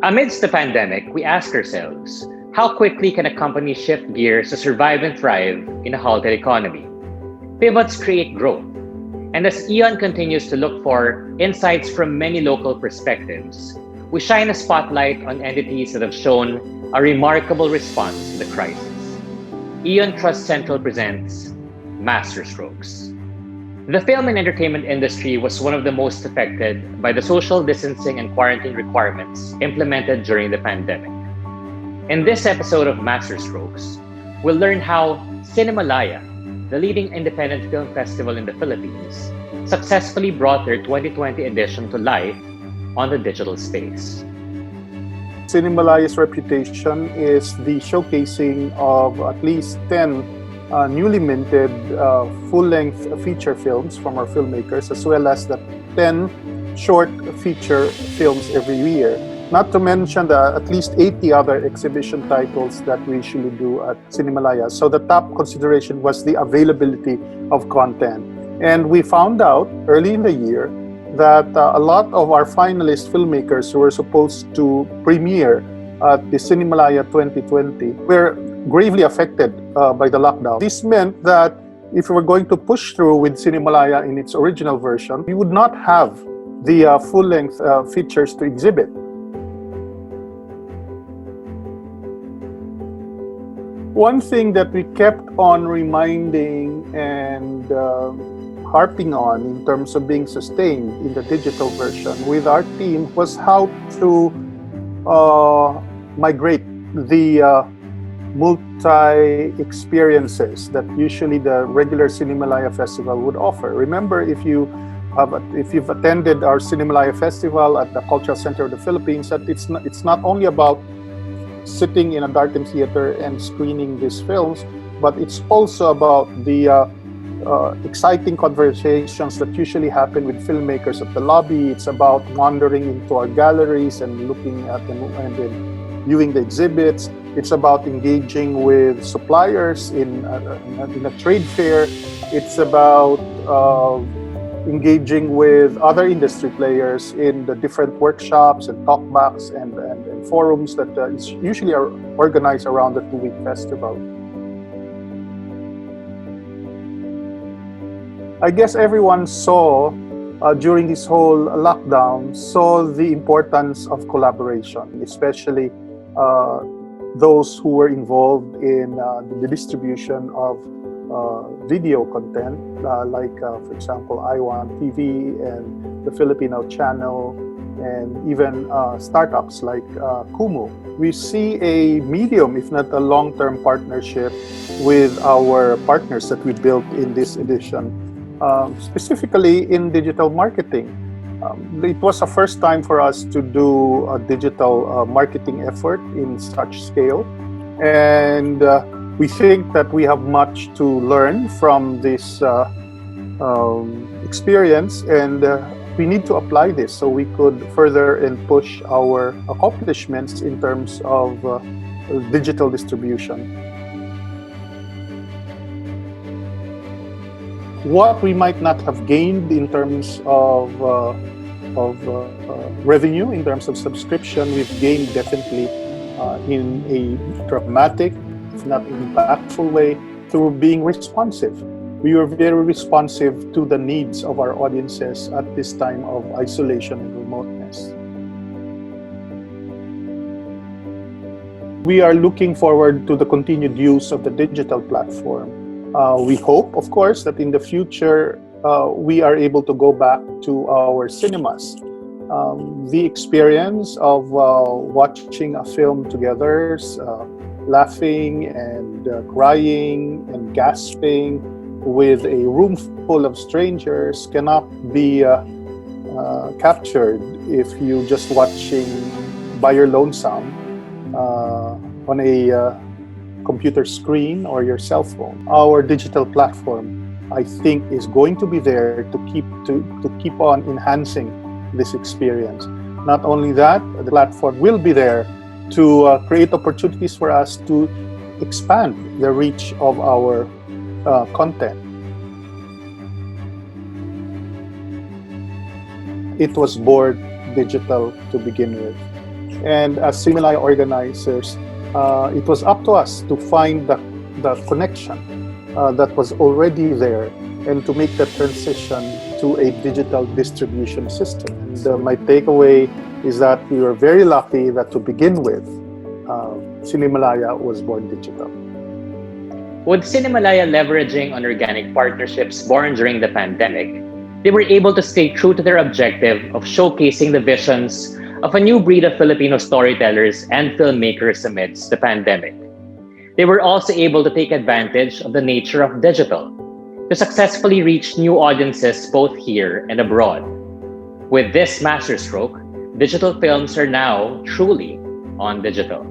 Amidst the pandemic, we ask ourselves, how quickly can a company shift gears to survive and thrive in a halted economy? Pivots create growth. And as EON continues to look for insights from many local perspectives, we shine a spotlight on entities that have shown a remarkable response to the crisis. EON Trust Central presents Masterstrokes. The film and entertainment industry was one of the most affected by the social distancing and quarantine requirements implemented during the pandemic. In this episode of Masterstrokes, we'll learn how Cinemalaya, the leading independent film festival in the Philippines, successfully brought their 2020 edition to life on the digital space. Cinemalaya's reputation is the showcasing of at least 10 newly minted full-length feature films from our filmmakers, as well as the 10 short feature films every year. Not to mention the at least 80 other exhibition titles that we usually do at Cinemalaya. So the top consideration was the availability of content. And we found out early in the year that a lot of our finalist filmmakers who were supposed to premiere at the Cinemalaya 2020 were gravely affected by the lockdown. This meant that if we were going to push through with Cinemalaya in its original version, we would not have the full-length features to exhibit. One thing that we kept on reminding and harping on in terms of being sustained in the digital version with our team was how to migrate the multi-experiences that usually the regular Cinemalaya Festival would offer. Remember, if you've attended our Cinemalaya Festival at the Cultural Center of the Philippines, that it's not only about sitting in a darkened theater and screening these films, but it's also about the exciting conversations that usually happen with filmmakers at the lobby. It's about wandering into our galleries and looking at them and viewing the exhibits. It's about engaging with suppliers in a trade fair. It's about engaging with other industry players in the different workshops and talkbacks and forums that is usually are organized around the two-week festival. I guess everyone saw during this whole lockdown, saw the importance of collaboration, especially those who were involved in the distribution of video content, like, for example, EON TV and the Filipino channel, and even startups like Kumu. We see a medium, if not a long-term partnership with our partners that we built in this edition, specifically in digital marketing. It was a first time for us to do a digital marketing effort in such scale, and we think that we have much to learn from this experience, and we need to apply this so we could further and push our accomplishments in terms of digital distribution. What we might not have gained in terms of revenue, in terms of subscription, we've gained definitely in a dramatic, if not impactful way, through being responsive. We were very responsive to the needs of our audiences at this time of isolation and remoteness. We are looking forward to the continued use of the digital platform. We hope, of course, that in the future we are able to go back to our cinemas. The experience of watching a film together, laughing and crying and gasping with a room full of strangers cannot be captured if you just watching by your lonesome on a computer screen or your cell phone. Our digital platform, I think, is going to be there to keep on enhancing this experience. Not only that, the platform will be there to create opportunities for us to expand the reach of our content. It was born digital to begin with. And as Cinemalaya organizers, it was up to us to find the connection that was already there and to make the transition to a digital distribution system. And my takeaway is that we were very lucky that to begin with, Cinemalaya was born digital. With Cinemalaya leveraging on organic partnerships born during the pandemic, they were able to stay true to their objective of showcasing the visions of a new breed of Filipino storytellers and filmmakers amidst the pandemic. They were also able to take advantage of the nature of digital to successfully reach new audiences both here and abroad. With this masterstroke, digital films are now truly on digital.